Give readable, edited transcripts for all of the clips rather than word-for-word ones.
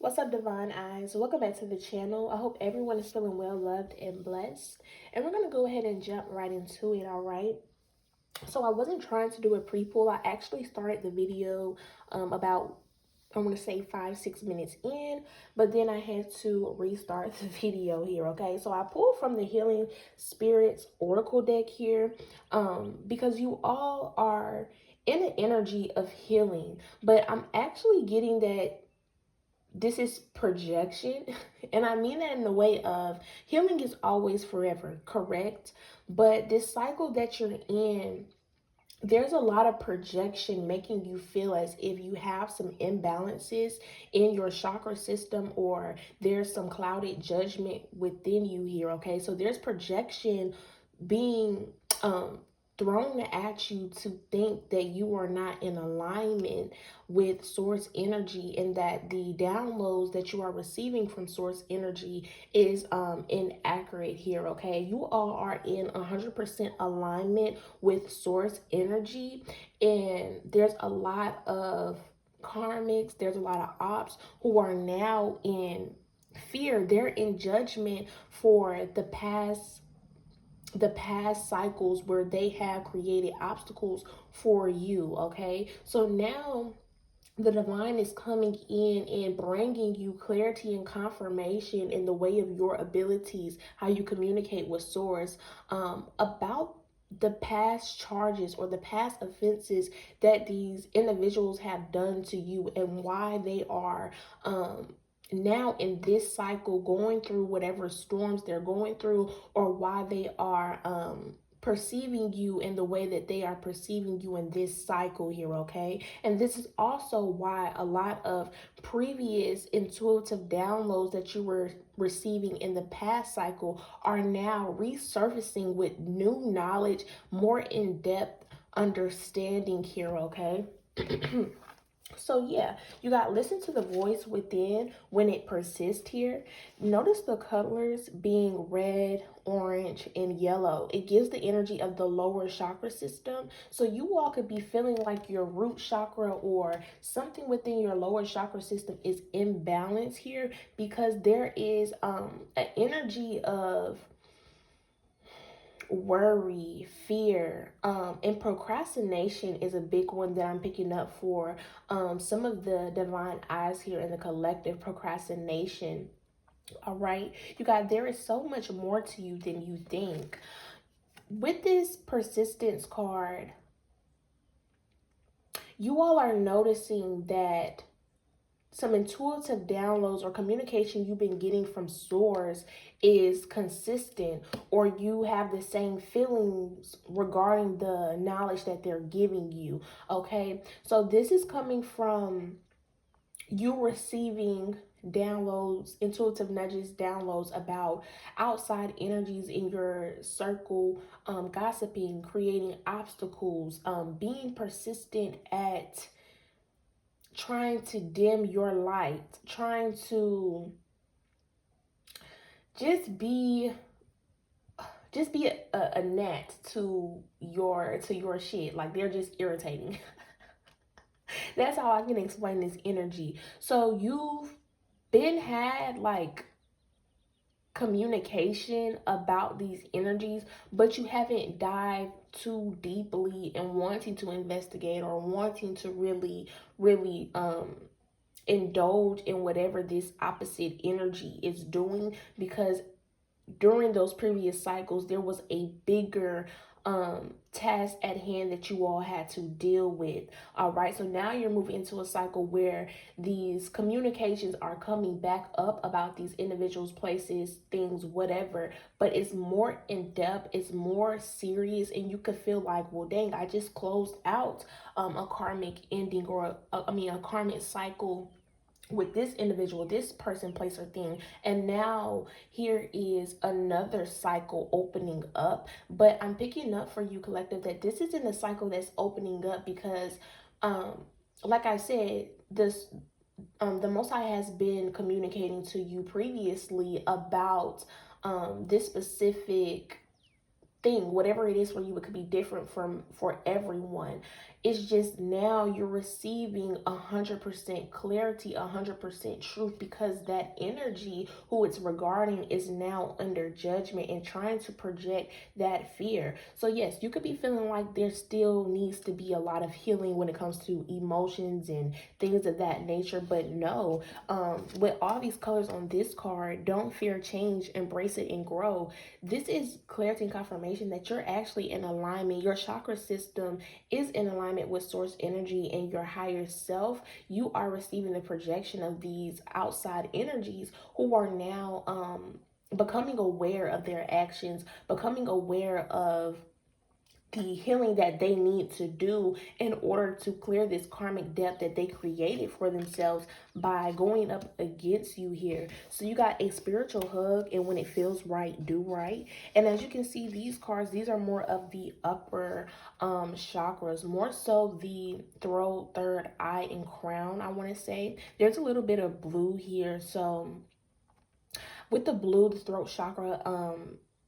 What's up, Divine Eyes? Welcome back to the channel. I hope everyone is feeling well, loved, and blessed. And we're going to go ahead and jump right into it, all right? So I wasn't trying to do a pre-pull. I actually started the video about, I want to say 5-6 minutes in, but then I had to restart the video here, okay? So I pulled from the Healing Spirits Oracle deck here because you all are in the energy of healing, but I'm actually getting that this is projection. And I mean that in the way of healing is always forever, correct? But this cycle that you're in, there's a lot of projection making you feel as if you have some imbalances in your chakra system, or there's some clouded judgment within you here, okay? So there's projection being thrown at you to think that you are not in alignment with source energy, and that the downloads that you are receiving from source energy is inaccurate here, okay? You all are in 100% alignment with source energy, and there's a lot of karmics, there's a lot of ops who are now in fear. They're in judgment for the past cycles where they have created obstacles for you, okay? So now the divine is coming in and bringing you clarity and confirmation in the way of your abilities, how you communicate with source, about the past charges or the past offenses that these individuals have done to you, and why they are now in this cycle going through whatever storms they're going through, or why they are perceiving you in the way that they are perceiving you in this cycle here, okay? And this is also why a lot of previous intuitive downloads that you were receiving in the past cycle are now resurfacing with new knowledge, more in-depth understanding here, okay? So yeah, you got listen to the voice within when it persists here. Notice the colors being red, orange, and yellow. It gives the energy of the lower chakra system. So you all could be feeling like your root chakra or something within your lower chakra system is imbalanced here, because there is an energy of worry, fear, and procrastination is a big one that I'm picking up for some of the divine eyes here in the collective. Procrastination, all right? You guys, there is so much more to you than you think. With this persistence card, you all are noticing that some intuitive downloads or communication you've been getting from source is consistent, or you have the same feelings regarding the knowledge that they're giving you, okay? So this is coming from you receiving downloads, intuitive nudges, downloads about outside energies in your circle, gossiping, creating obstacles, being persistent at trying to dim your light, trying to just be a gnat to your shit. Like, they're just irritating. That's how I can explain this energy. So you've been had like communication about these energies, but you haven't dived too deeply and wanting to investigate, or wanting to really indulge in whatever this opposite energy is doing, because during those previous cycles there was a bigger task at hand that you all had to deal with. All right, so now you're moving into a cycle where these communications are coming back up about these individuals, places, things, whatever, but it's more in depth, it's more serious, and you could feel like, well, dang, I just closed out a karmic ending, or a karmic cycle with this individual, this person, place, or thing, and now here is another cycle opening up. But I'm picking up for you, collective, that this isn't a cycle that's opening up because like I said, the Most High has been communicating to you previously about this specific thing, whatever it is for you, it could be different from for everyone. It's just now you're receiving 100% clarity, 100% truth, because that energy who it's regarding is now under judgment and trying to project that fear. So yes, you could be feeling like there still needs to be a lot of healing when it comes to emotions and things of that nature, but no, with all these colors on this card, don't fear change, embrace it and grow. This is clarity and confirmation that you're actually in alignment. Your chakra system is in alignment with source energy and your higher self. You are receiving the projection of these outside energies who are now becoming aware of their actions, becoming aware of the healing that they need to do in order to clear this karmic debt that they created for themselves by going up against you here. So you got a spiritual hug, and when it feels right, do right. And as you can see, these cards, these are more of the upper chakras, more so the throat, third eye, and crown, I want to say. There's a little bit of blue here. So with the blue, the throat chakra,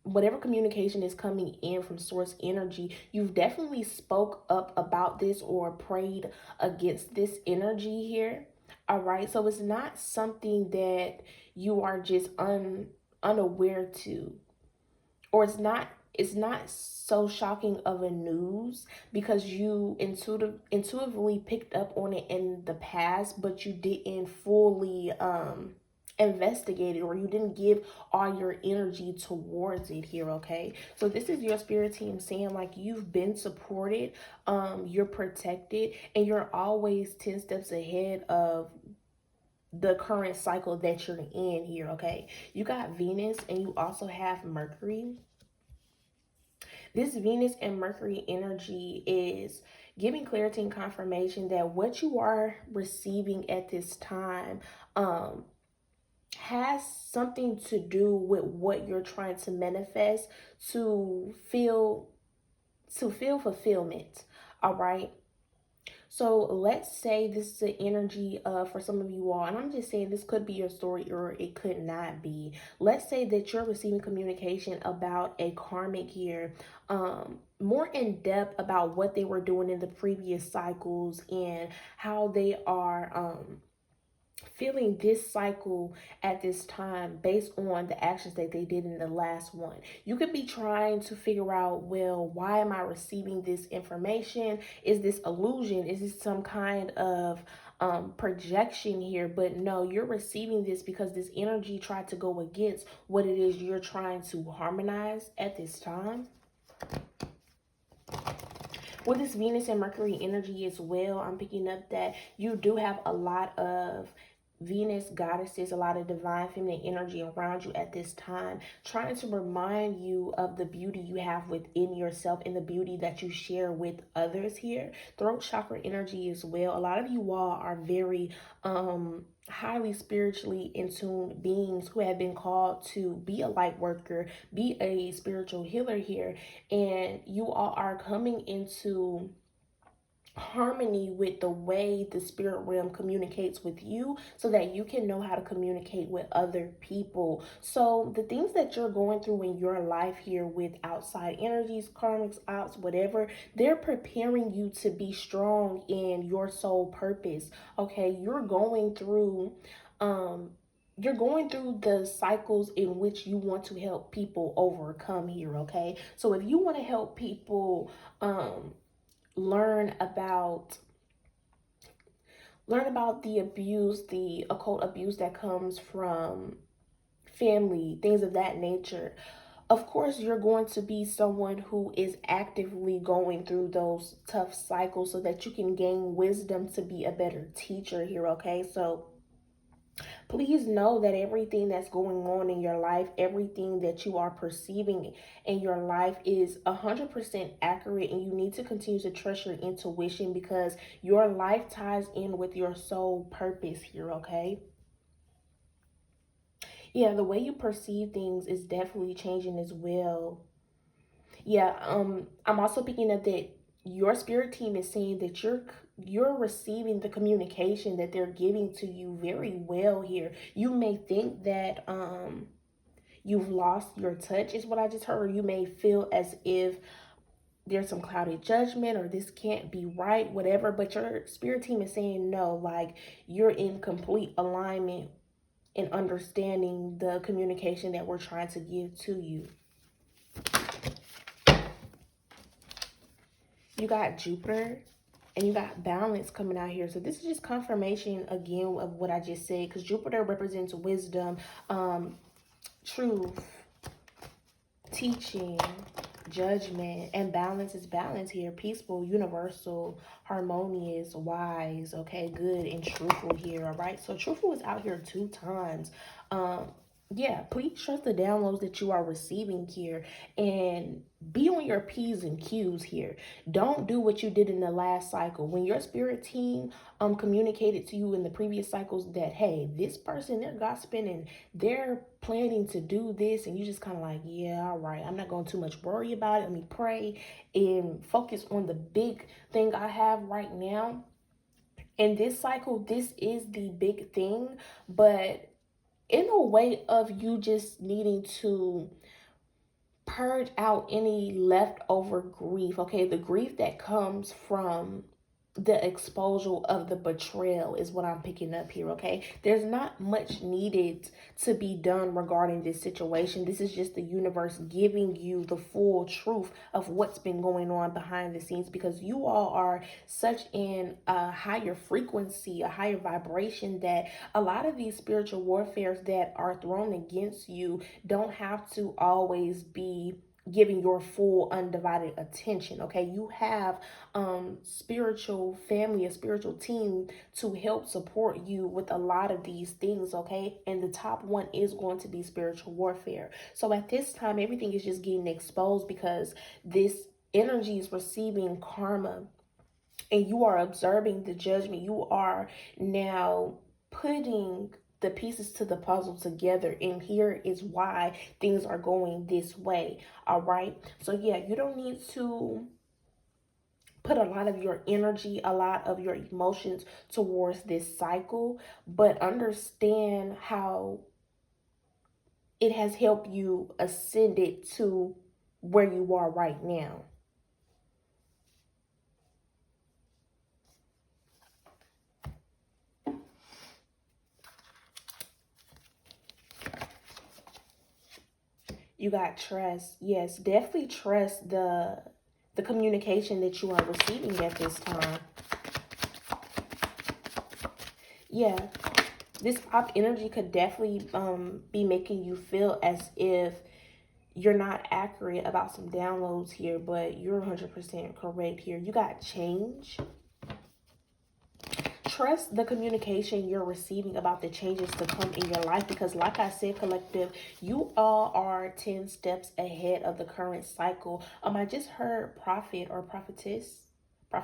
whatever communication is coming in from source energy, you've definitely spoke up about this or prayed against this energy here. All right, so it's not something that you are just unaware to, or it's not so shocking of a news because you intuitively picked up on it in the past, but you didn't fully investigate it, or you didn't give all your energy towards it here. Okay, so this is your spirit team saying like you've been supported, you're protected, and you're always 10 steps ahead of the current cycle that you're in here. Okay, you got Venus and you also have Mercury. This Venus and Mercury energy is giving clarity and confirmation that what you are receiving at this time has something to do with what you're trying to manifest to feel fulfillment. All right. So let's say this is an energy for some of you all, and I'm just saying this could be your story or it could not be. Let's say that you're receiving communication about a karmic here, more in depth about what they were doing in the previous cycles and how they are feeling this cycle at this time based on the actions that they did in the last one. You could be trying to figure out, well, why am I receiving this information? Is this illusion? Is this some kind of projection here? But no, you're receiving this because this energy tried to go against what it is you're trying to harmonize at this time. With this Venus and Mercury energy as well, I'm picking up that you do have a lot of Venus goddesses, a lot of divine feminine energy around you at this time, trying to remind you of the beauty you have within yourself and the beauty that you share with others here. Throat chakra energy as well. A lot of you all are very highly spiritually in tune beings who have been called to be a light worker, be a spiritual healer here, and you all are coming into harmony with the way the spirit realm communicates with you so that you can know how to communicate with other people. So the things that you're going through in your life here with outside energies, karmics, outs, whatever, they're preparing you to be strong in your soul purpose. Okay, you're going through the cycles in which you want to help people overcome here. Okay, so if you want to help people learn about the abuse, the occult abuse that comes from family, things of that nature, of course you're going to be someone who is actively going through those tough cycles so that you can gain wisdom to be a better teacher here. Okay, so please know that everything that's going on in your life, everything that you are perceiving in your life is 100% accurate, and you need to continue to trust your intuition because your life ties in with your soul purpose here. Okay, yeah, the way you perceive things is definitely changing as well. Yeah, I'm also picking up that your spirit team is saying that you're receiving the communication that they're giving to you very well here. You may think that you've lost your touch is what I just heard. Or you may feel as if there's some cloudy judgment or this can't be right, whatever. But your spirit team is saying no, like you're in complete alignment and understanding the communication that we're trying to give to you. You got Jupiter and you got balance coming out here. So this is just confirmation again of what I just said, because Jupiter represents wisdom, truth, teaching, judgment, and balance is balance here. Peaceful, universal, harmonious, wise, okay, good, and truthful here. All right, so truthful is out here 2 times. Yeah, please trust the downloads that you are receiving here and be on your P's and Q's here. Don't do what you did in the last cycle. When your spirit team communicated to you in the previous cycles that, hey, this person, they're gossiping and they're planning to do this, and you just kind of like, yeah, all right, I'm not going to too much worry about it. Let me pray and focus on the big thing I have right now. In this cycle, this is the big thing, but in a way of you just needing to purge out any leftover grief, okay? The grief that comes from the exposure of the betrayal is what I'm picking up here, okay? There's not much needed to be done regarding this situation. This is just the universe giving you the full truth of what's been going on behind the scenes, because you all are such in a higher frequency, a higher vibration, that a lot of these spiritual warfares that are thrown against you don't have to always be giving your full undivided attention, okay? You have spiritual family, a spiritual team to help support you with a lot of these things, okay? And the top one is going to be spiritual warfare. So at this time, everything is just getting exposed because this energy is receiving karma, and you are observing the judgment. You are now putting the pieces to the puzzle together, and here is why things are going this way. All right, so yeah, you don't need to put a lot of your energy, a lot of your emotions towards this cycle, but understand how it has helped you ascend it to where you are right now. You got trust. Yes, definitely trust the communication that you are receiving at this time. Yeah, this pop energy could definitely be making you feel as if you're not accurate about some downloads here, but you're 100% correct here. You got change. Trust the communication you're receiving about the changes to come in your life, because like I said, collective, you all are 10 steps ahead of the current cycle. I just heard prophet or prophetess, I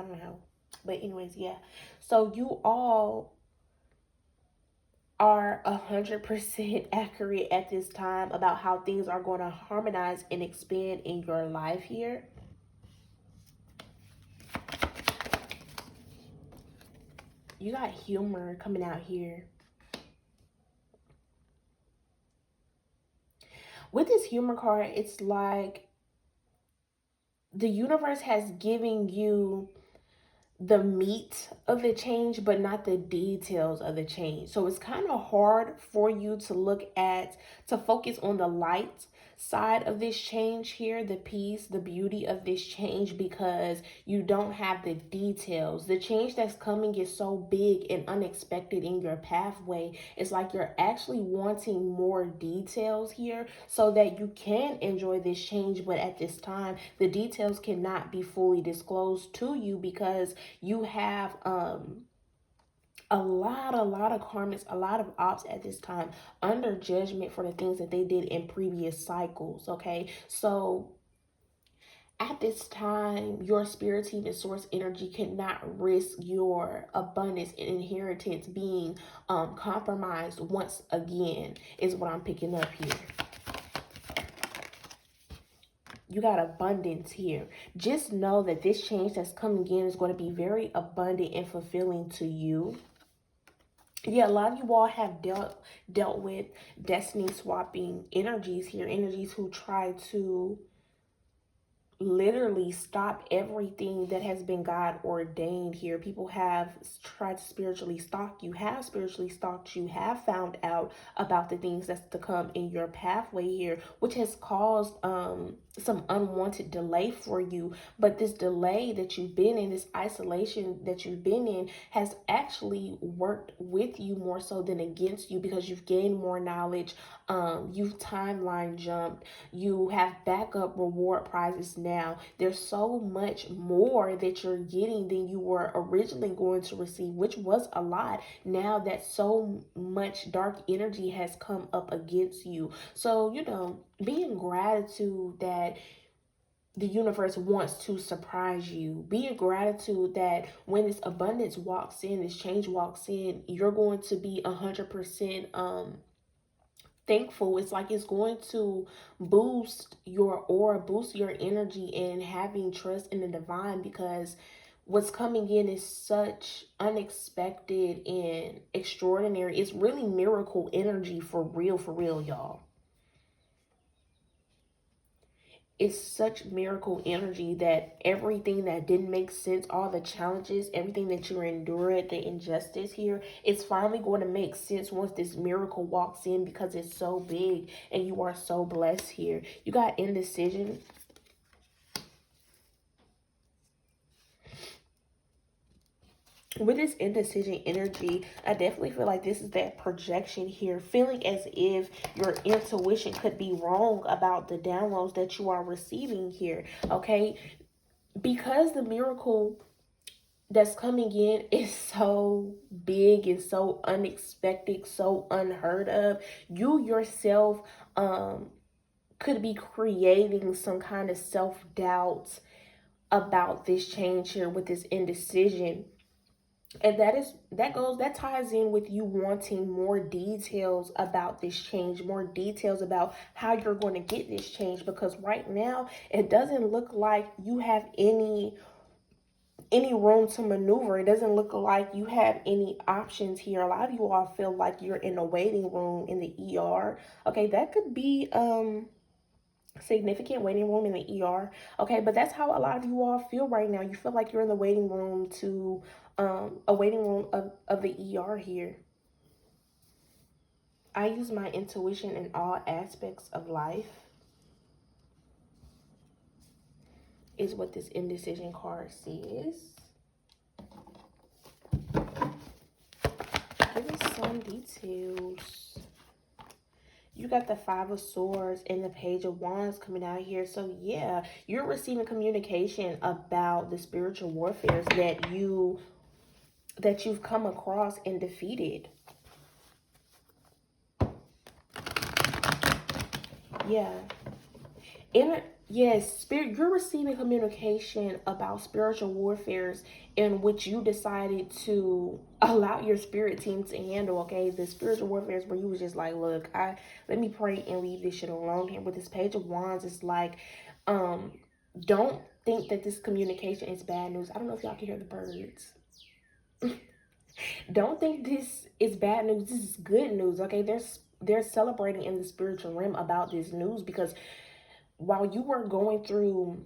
don't know, but anyways, yeah. So you all are 100% accurate at this time about how things are going to harmonize and expand in your life here. You got humor coming out here. With this humor card, it's like the universe has given you the meat of the change, but not the details of the change. So it's kind of hard for you to to focus on the light side of this change here, the peace, the beauty of this change, because you don't have the details. The change that's coming is so big and unexpected in your pathway. It's like you're actually wanting more details here so that you can enjoy this change, but at this time, the details cannot be fully disclosed to you because you have a lot of karmics, a lot of ops at this time under judgment for the things that they did in previous cycles, okay? So at this time, your spirit team and source energy cannot risk your abundance and inheritance being compromised once again, is what I'm picking up here. You got abundance here. Just know that this change that's coming in is going to be very abundant and fulfilling to you. Yeah, a lot of you all have dealt with destiny swapping energies here, energies who try to literally stop everything that has been God ordained here. People have tried to spiritually stalk you, have spiritually stalked you, have found out about the things that's to come in your pathway here, which has caused some unwanted delay for you. But this delay that you've been in, this isolation that you've been in, has actually worked with you more so than against you, because you've gained more knowledge. You've timeline jumped, you have backup reward prizes now. There's so much more that you're getting than you were originally going to receive, which was a lot. Now that so much dark energy has come up against you. So, be in gratitude that the universe wants to surprise you. Be in gratitude that when this abundance walks in, this change walks in, you're going to be 100% thankful. It's like it's going to boost your aura, boost your energy, and having trust in the divine, because what's coming in is such unexpected and extraordinary. It's really miracle energy, for real, y'all. It's such miracle energy that everything that didn't make sense, all the challenges, everything that you endured, the injustice here, it's finally going to make sense once this miracle walks in, because it's so big and you are so blessed here. You got indecision. With this indecision energy, I definitely feel like this is that projection here, feeling as if your intuition could be wrong about the downloads that you are receiving here, okay? Because the miracle that's coming in is so big and so unexpected, so unheard of, you yourself could be creating some kind of self-doubt about this change here with this indecision. And that ties in with you wanting more details about this change, more details about how you're going to get this change, because right now it doesn't look like you have any room to maneuver. It doesn't look like you have any options here. A lot of you all feel like you're in a waiting room in the ER. Okay, that could be significant waiting room in the ER. Okay, but that's how a lot of you all feel right now. You feel like you're in the waiting room to a waiting room of the ER here. I use my intuition in all aspects of life, is what this indecision card says. Give me some details. You got the Five of Swords and the Page of Wands coming out here. So yeah, you're receiving communication about the spiritual warfare that you've come across and defeated. Yeah. Yes, spirit, you're receiving communication about spiritual warfares in which you decided to allow your spirit team to handle. Okay, the spiritual warfares where you was just like, look, let me pray and leave this shit alone. Here with this Page of Wands, it's like, don't think that this communication is bad news. I don't know if y'all can hear the birds. Don't think this is bad news. This is good news. Okay, they're celebrating in the spiritual realm about this news, because while you were going through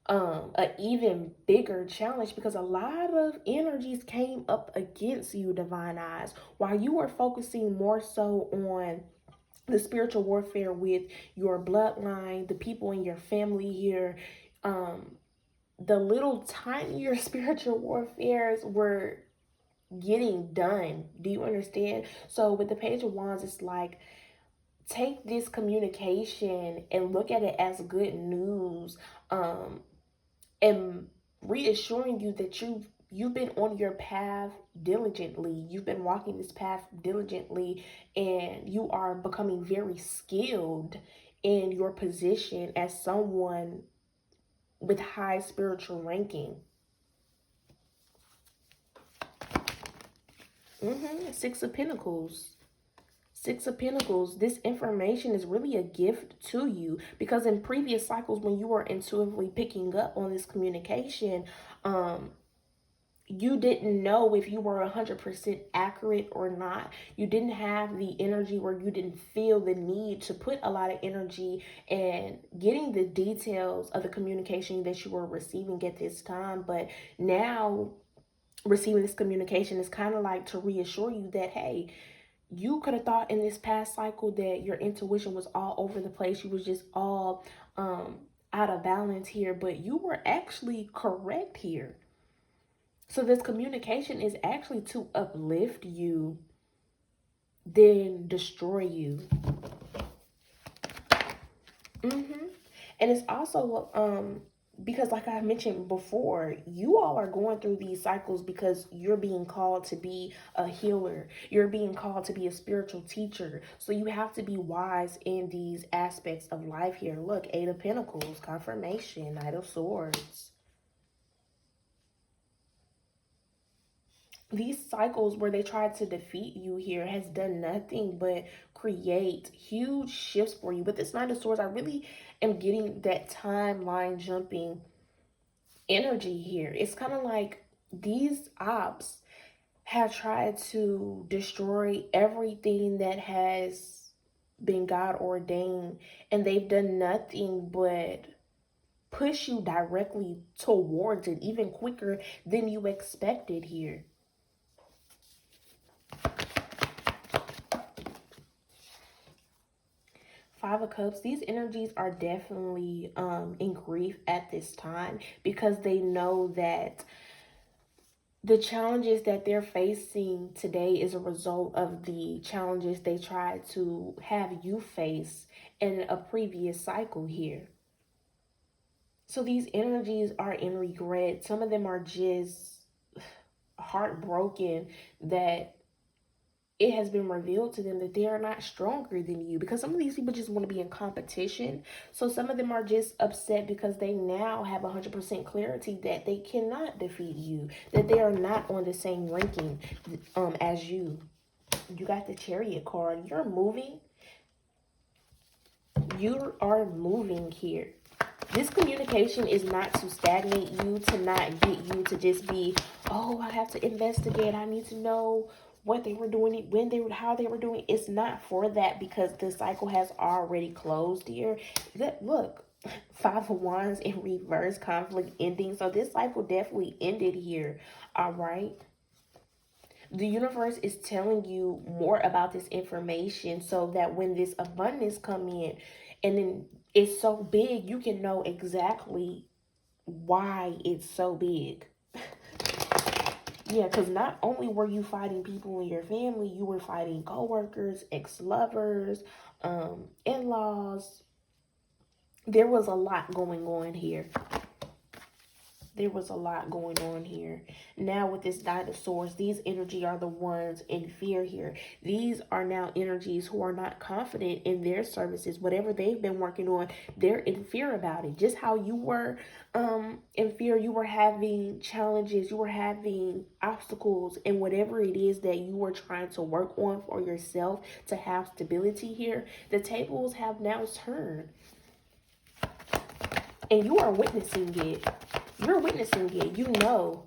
an even bigger challenge, because a lot of energies came up against you, divine eyes, while you were focusing more so on the spiritual warfare with your bloodline, the people in your family here, the little tinier spiritual warfares were getting done. Do you understand? So with the Page of Wands, it's like, take this communication and look at it as good news, and reassuring you that you've been on your path diligently. You've been walking this path diligently, and you are becoming very skilled in your position as someone with high spiritual ranking. Six of Pentacles. Six of Pentacles, this information is really a gift to you, because in previous cycles when you were intuitively picking up on this communication, you didn't know if you were 100% accurate or not. You didn't have the energy, or you didn't feel the need to put a lot of energy in getting the details of the communication that you were receiving at this time. But now, receiving this communication is kind of like to reassure you that, hey, you could have thought in this past cycle that your intuition was all over the place. You was just all out of balance here, but you were actually correct here. So this communication is actually to uplift you, then destroy you. And it's also because, like I mentioned before, you all are going through these cycles because you're being called to be a healer. You're being called to be a spiritual teacher. So you have to be wise in these aspects of life here. Look, Eight of Pentacles, confirmation, Knight of Swords. These cycles where they tried to defeat you here has done nothing but create huge shifts for you. But this Knight of Swords, I really am getting that timeline jumping energy here. It's kind of like these ops have tried to destroy everything that has been God ordained, and they've done nothing but push you directly towards it even quicker than you expected here. Five of Cups, these energies are definitely in grief at this time because they know that the challenges that they're facing today is a result of the challenges they tried to have you face in a previous cycle here. So these energies are in regret. Some of them are just heartbroken that it has been revealed to them that they are not stronger than you, because some of these people just want to be in competition. So some of them are just upset because they now have 100% clarity that they cannot defeat you, that they are not on the same ranking as you. You got the Chariot card. You're moving. You are moving here. This communication is not to stagnate you, to not get you to just be, oh, I have to investigate. I need to know what they were doing, when they were, how they were doing. It's not for that, because the cycle has already closed here. Look, Five of Wands in reverse, conflict ending. So this cycle definitely ended here. All right. The universe is telling you more about this information so that when this abundance come in and then it's so big, you can know exactly why it's so big. Yeah, because not only were you fighting people in your family, you were fighting co-workers, ex-lovers, in-laws. There was a lot going on here. There was a lot going on here. Now with this Knight of Swords, these energy are the ones in fear here. These are now energies who are not confident in their services. Whatever they've been working on, they're in fear about it. Just how you were in fear, you were having challenges, you were having obstacles, and whatever it is that you were trying to work on for yourself to have stability here, the tables have now turned. And you are witnessing it. You're witnessing it. You know.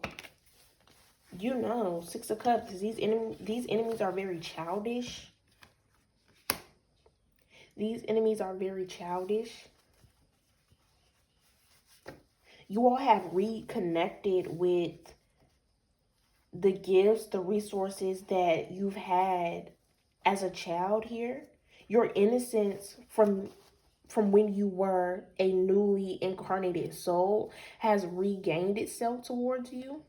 Six of Cups. These enemies are very childish. These enemies are very childish. You all have reconnected with the gifts, the resources that you've had as a child here. Your innocence from when you were a newly incarnated soul has regained itself towards you.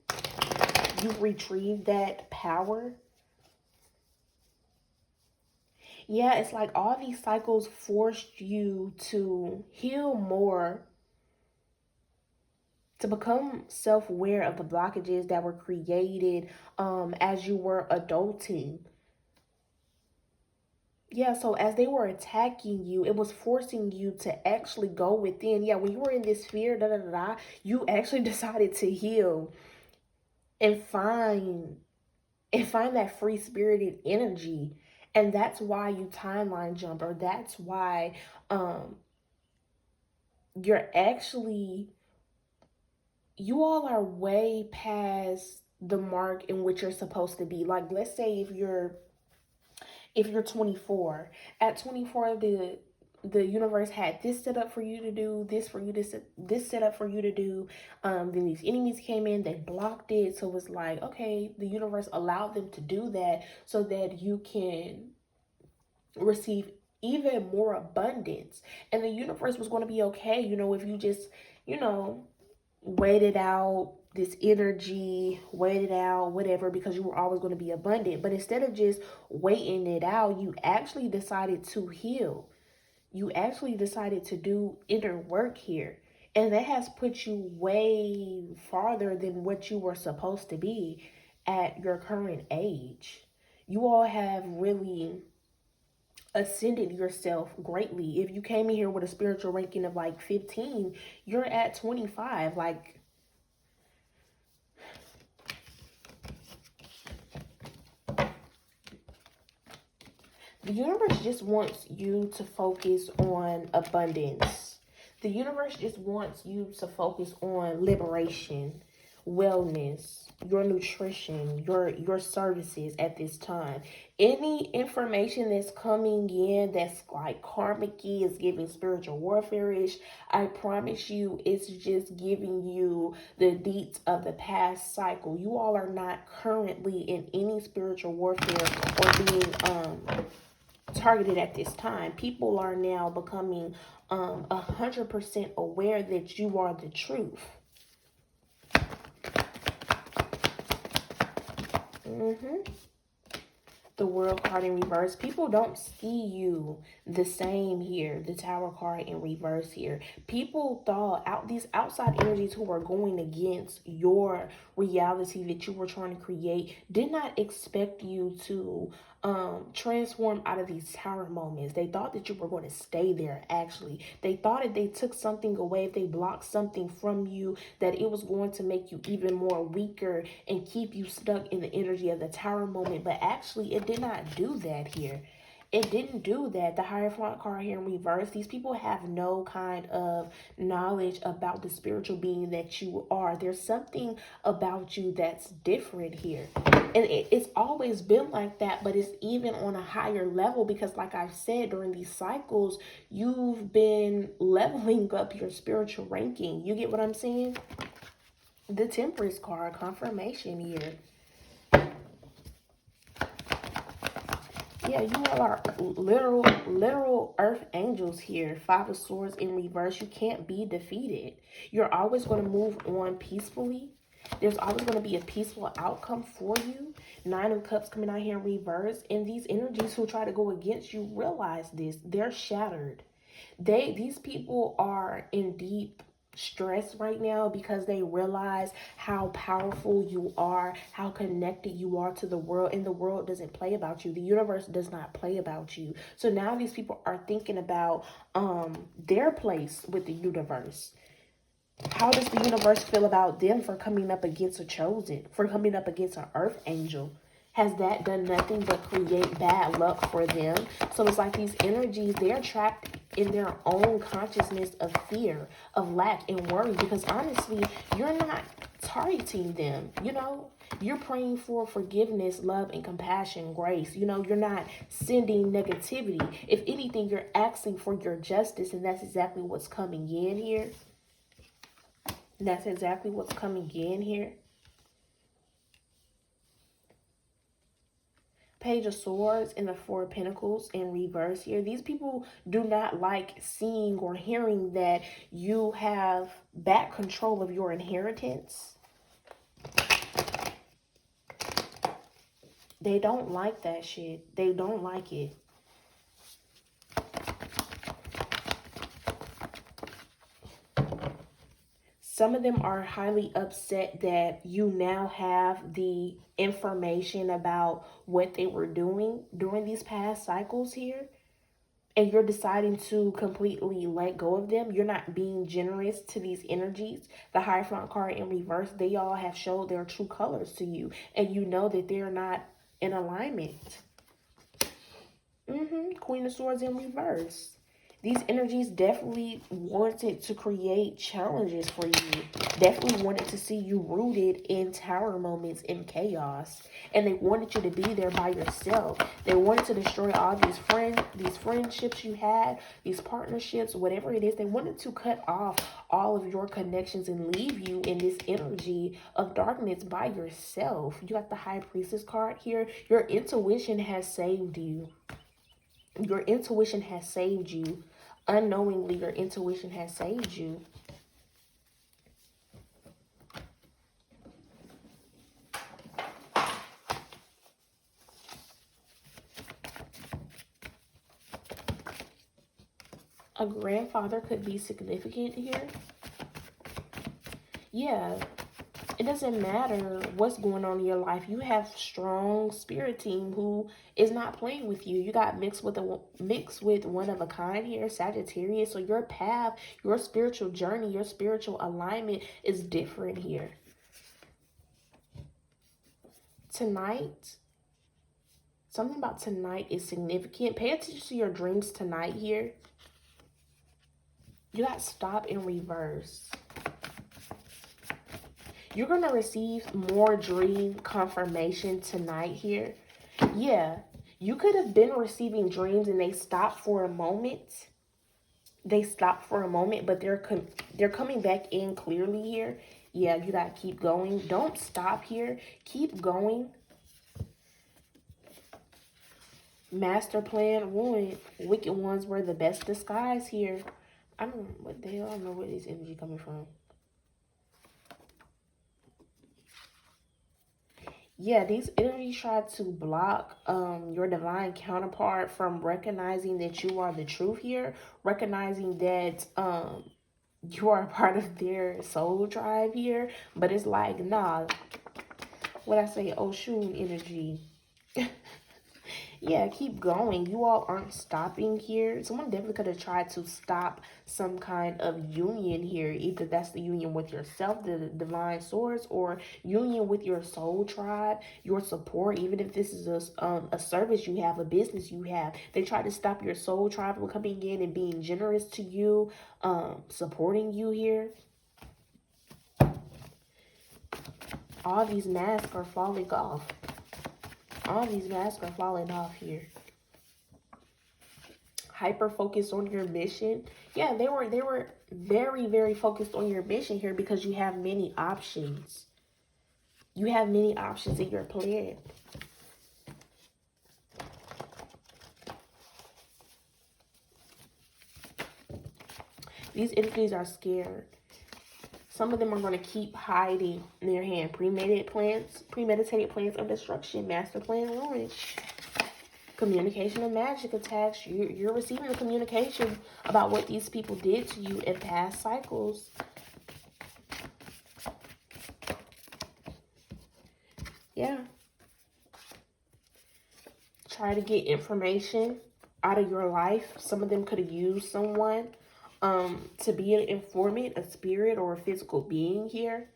You've retrieved that power. Yeah, it's like all these cycles forced you to heal more, to become self-aware of the blockages that were created as you were adulting. Yeah, so as they were attacking you, it was forcing you to actually go within. Yeah, when you were in this fear, you actually decided to heal and find that free spirited energy. And that's why you timeline jump, or that's why you're actually, you all are way past the mark in which you're supposed to be. Like, let's say if you're 24, at 24, the universe had this set up for you to do, this set up for you to do. Then these enemies came in, they blocked it. So it's like, okay, the universe allowed them to do that so that you can receive even more abundance. And the universe was going to be okay, if you just, waited out this energy, waited out whatever, because you were always going to be abundant. But instead of just waiting it out, you actually decided to heal. You actually decided to do inner work here. And that has put you way farther than what you were supposed to be at your current age. You all have really ascended yourself greatly. If you came in here with a spiritual ranking of like 15, you're at 25. Like, the universe just wants you to focus on abundance. The universe just wants you to focus on liberation, wellness, your nutrition, your services at this time. Any information that's coming in that's like karmic-y, is giving spiritual warfare-ish, I promise you it's just giving you the deets of the past cycle. You all are not currently in any spiritual warfare or being targeted at this time. People are now becoming 100% aware that you are the truth. The World card in reverse. People don't see you the same here. The Tower card in reverse here. People thought these outside energies who were going against your reality that you were trying to create did not expect you to transform out of these tower moments. They thought that you were going to stay there. Actually, they thought if they took something away, if they blocked something from you, that it was going to make you even more weaker and keep you stuck in the energy of the tower moment. But actually, it did not do that here. It didn't do that. The Hierophant card here in reverse. These people have no kind of knowledge about the spiritual being that you are. There's something about you that's different here. And it's always been like that, but it's even on a higher level because, like I've said, during these cycles, you've been leveling up your spiritual ranking. You get what I'm saying? The Temperance card, confirmation here. Yeah, you all are literal earth angels here. Five of Swords in reverse. You can't be defeated. You're always going to move on peacefully. There's always going to be a peaceful outcome for you. Nine of Cups coming out here in reverse. And these energies who try to go against you, realize this. They're shattered. These people are in deep stress right now because they realize how powerful you are, how connected you are to the world, and the world doesn't play about you. The universe does not play about you. So now these people are thinking about their place with the universe. How does the universe feel about them for coming up against a chosen, for coming up against an earth angel? Has that done nothing but create bad luck for them? So it's like these energies, they're trapped in their own consciousness of fear, of lack, and worry. Because honestly, you're not targeting them, You're praying for forgiveness, love, and compassion, grace. You're not sending negativity. If anything, you're asking for your justice, and that's exactly what's coming in here. That's exactly what's coming in here. Page of Swords and the Four of Pentacles in reverse here. These people do not like seeing or hearing that you have back control of your inheritance. They don't like that shit. They don't like it. Some of them are highly upset that you now have the information about what they were doing during these past cycles here. And you're deciding to completely let go of them. You're not being generous to these energies. The Hierophant card in reverse, they all have showed their true colors to you. And you know that they're not in alignment. Queen of Swords in reverse. These energies definitely wanted to create challenges for you. Definitely wanted to see you rooted in tower moments, in chaos. And they wanted you to be there by yourself. They wanted to destroy all these friendships you had, these partnerships, whatever it is. They wanted to cut off all of your connections and leave you in this energy of darkness by yourself. You got the High Priestess card here. Your intuition has saved you. Your intuition has saved you. Unknowingly, your intuition has saved you. A grandfather could be significant here. Yeah, it doesn't matter what's going on in your life. You have strong spirit team who is not playing with you. You got mixed with one of a kind here, Sagittarius. So your path, your spiritual journey, your spiritual alignment is different here. Tonight, something about tonight is significant. Pay attention to your dreams tonight here. You got stop and reverse. You're going to receive more dream confirmation tonight here. Yeah, you could have been receiving dreams and they stopped for a moment. They stopped for a moment, but they're coming back in clearly here. Yeah, you got to keep going. Don't stop here. Keep going. Master plan ruined. Wicked ones were the best disguise here. I don't know what the hell. I don't know where this energy coming from. Yeah, these energies try to block your divine counterpart from recognizing that you are the truth here, recognizing that you are a part of their soul tribe here. But it's like, nah, what I say, Oshun energy. Yeah, keep going. You all aren't stopping here. Someone definitely could have tried to stop some kind of union here. Either that's the union with yourself, the divine source, or union with your soul tribe, your support. Even if this is a service you have, a business you have. They try to stop your soul tribe from coming in and being generous to you, supporting you here. All these masks are falling off. All these masks are falling off here. Hyper focused on your mission. Yeah, they were very, very focused on your mission here because you have many options. You have many options in your plan. These entities are scared. Some of them are going to keep hiding in their hand. Premeditated plans of destruction. Master plan ruined. Communication and magic attacks. You're receiving a communication about what these people did to you in past cycles. Yeah. Try to get information out of your life. Some of them could have used someone to be an informant, a spirit, or a physical being here.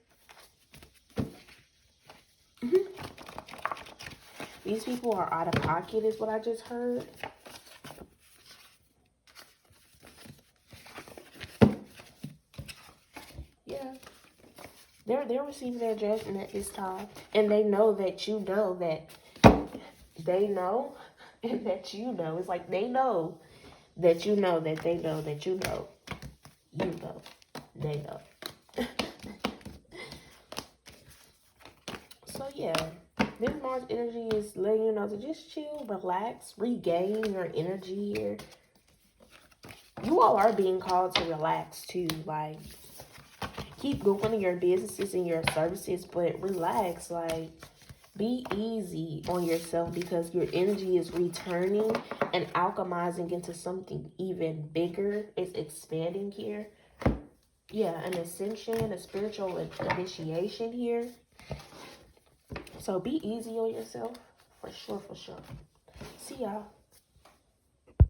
These people are out of pocket is what I just heard. Yeah. They're receiving their judgment at this time. And they know that you know that they know and that you know. It's like they know that you know that they know that you know. You know. They know. So yeah. This Mars energy is letting you know to just chill, relax, regain your energy here. You all are being called to relax too. Like, keep going in your businesses and your services, but relax. Like, be easy on yourself because your energy is returning and alchemizing into something even bigger. It's expanding here. Yeah, an ascension, a spiritual initiation here. So be easy on yourself. For sure, for sure. See y'all.